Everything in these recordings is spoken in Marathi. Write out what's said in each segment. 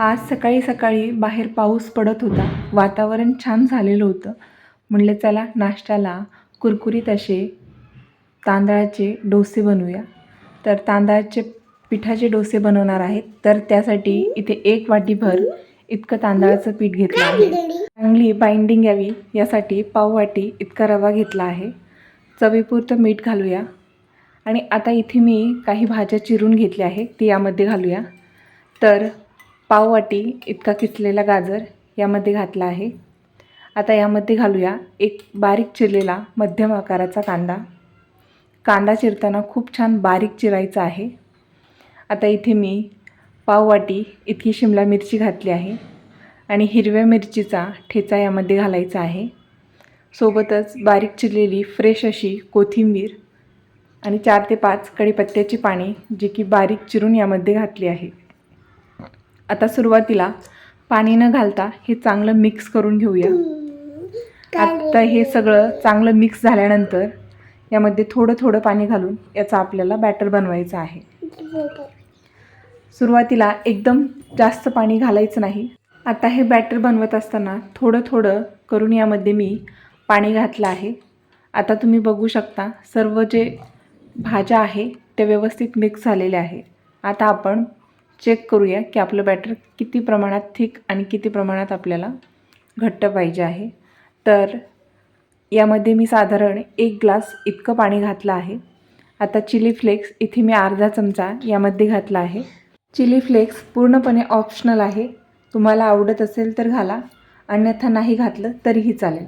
आज सकाळी सकाळी बाहेर पाऊस पडत होता, वातावरण छान झालेलं होतं. म्हटलं चला नाश्त्याला कुरकुरीत असे तांदळाचे डोसे बनवूया. तर तांदळाचे पिठाचे डोसे बनवणार आहेत. तर त्यासाठी इथे 1 वाटीभर इतकं तांदळाचं पीठ घेतलं आहे. चांगली बाइंडिंग यावी यासाठी पाव वाटी इतका रवा घेतला आहे. चवीपुरतं मीठ घालूया. आणि आता इथे मी काही भाज्या चिरून घेतल्या आहे, ती यामध्ये घालूया. तर पाव वाटी इतका किसलेला गाजर यामध्ये घातला आहे. आता यामध्ये घालूया एक बारीक चिरलेला मध्यम आकाराचा कांदा. कांदा चिरताना खूप छान बारीक चिरायचा आहे. आता इथे मी पाव वाटी इतकी शिमला मिरची घातली आहे आणि हिरव्या मिरचीचा ठेचा यामध्ये घालायचा आहे. सोबतच बारीक चिरलेली फ्रेश अशी कोथिंबीर आणि 4 ते 5 कढीपत्त्याची पाने जी की बारीक चिरून यामध्ये घातली आहे. आता सुरुवातीला पाणी न घालता हे चांगलं मिक्स करून घेऊया. आता हे सगळं चांगलं मिक्स झाल्यानंतर यामध्ये थोडं थोडं पाणी घालून याचा आपल्याला बॅटर बनवायचं आहे. सुरुवातीला एकदम जास्त पाणी घालायचं नाही. आता हे बॅटर बनवत असताना थोडं थोडं करून यामध्ये मी पाणी घातलं आहे. आता तुम्ही बघू शकता सर्व जे भाज्या आहे त्या व्यवस्थित मिक्स झालेल्या आहे. आता आपण चेक करूया की आपलं बॅटर किती प्रमाणात थिक आणि किती प्रमाणात आपल्याला घट्ट पाहिजे आहे. तर यामध्ये मी साधारण 1 ग्लास इतकं पाणी घातलं आहे. आता चिली फ्लेक्स इथे मी अर्धा चमचा यामध्ये घातला आहे. चिली फ्लेक्स पूर्णपणे ऑप्शनल आहे. तुम्हाला आवडत असेल तर घाला, अन्यथा नाही घातलं तरीही चालेल.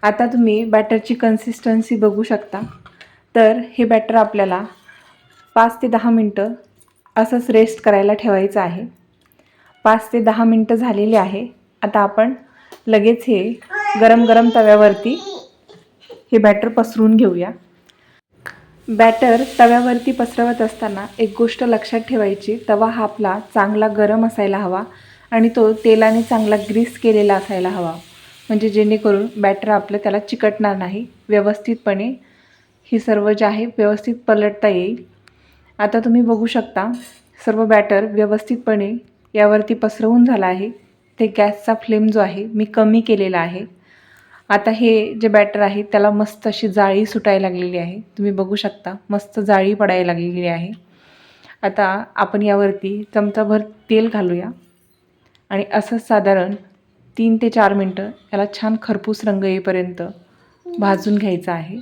आता तुम्ही बॅटरची कन्सिस्टन्सी बघू शकता. तर हे बॅटर आपल्याला 5 ते 10 मिनटं असंच रेस्ट करायला ठेवायचं आहे. 5 ते 10 मिनटं झालेली आहे. आता आपण लगेच हे गरम गरम तव्यावरती हे बॅटर पसरून घेऊया. बॅटर तव्यावरती पसरवत असताना एक गोष्ट लक्षात ठेवायची, तवा हा आपला चांगला गरम असायला हवा आणि तो तेलाने चांगला ग्रीस केलेला असायला हवा, म्हणजे जेणेकरून बॅटर आपलं त्याला चिकटणार नाही. व्यवस्थितपणे ही सर्व जे आहे व्यवस्थित पलटता येईल. आता तुम्ही बघू शकता सर्व बॅटर व्यवस्थितपणे यावरती पसरवून झाला आहे. ते गॅसचा फ्लेम जो आहे मी कमी केलेला आहे. आता हे जे बॅटर आहे त्याला मस्त अशी जाळी सुटायला लागलेली आहे. तुम्ही बघू शकता मस्त जाळी पडायला लागलेली आहे. आता आपण यावरती चमचाभर तेल घालूया आणि असंच साधारण 3 ते 4 मिनटं याला छान खरपूस रंग येईपर्यंत भाजून घ्यायचं आहे.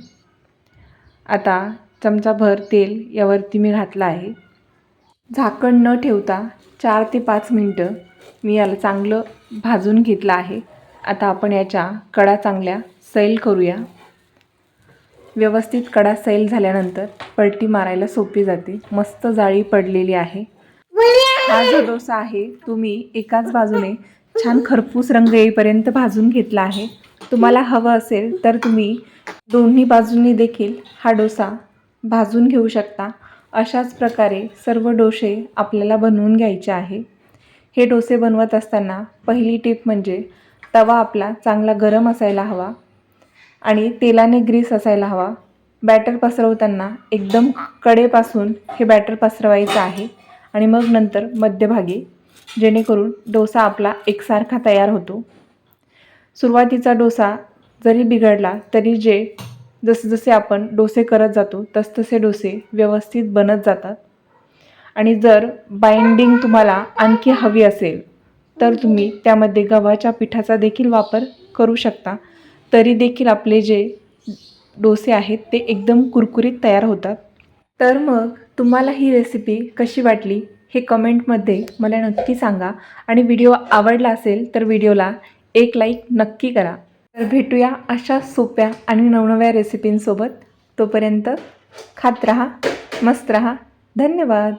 आता चमचाभर तेल यावरती मी घातलं आहे. झाकण न ठेवता 4 ते 5 मिनटं मी याला चांगलं भाजून घेतलं आहे. आता आपण याच्या कडा चांगल्या सैल करूया. व्यवस्थित कडा सैल झाल्यानंतर पलटी मारायला सोपी जाते. मस्त जाळी पडलेली आहे. हा जो डोसा आहे तुम्ही एकाच बाजूने छान खरपूस रंग येईपर्यंत भाजून घेतला आहे. तुम्हाला हवं असेल तर तुम्ही दोन्ही बाजूंनी देखील हा डोसा भाजून घेऊ शकता. अशाच प्रकारे सर्व डोसे आपल्याला बनवून घ्यायचे आहे. हे डोसे बनवत असताना पहिली टिप म्हणजे तवा आपला चांगला गरम असायला हवा आणि तेलाने ग्रीस असायला हवा. बॅटर पसरवताना एकदम कडेपासून हे बॅटर पसरवायचं आहे आणि मग नंतर मध्यभागी, जेणेकरून डोसा आपला एकसारखा तयार होतो. सुरुवातीचा डोसा जरी बिघडला तरी जसे आपण डोसे करत जातो तसतसे डोसे व्यवस्थित बनत जातात. आणि जर बाइंडिंग तुम्हाला आणखी हवी असेल तर तुम्ही त्यामध्ये गव्हाच्या पिठाचा देखील वापर करू शकता. तरी देखील आपले जे डोसे आहेत ते एकदम कुरकुरीत तयार होतात. तर मग तुम्हाला ही रेसिपी कशी वाटली हे कमेंटमध्ये मला नक्की सांगा. आणि व्हिडिओ आवडला असेल तर व्हिडिओला एक लाईक नक्की करा. तर भेटूया अशा सोप्या आणि नवनव्या रेसिपींसोबत. तोपर्यंत खात रहा, मस्त रहा. धन्यवाद.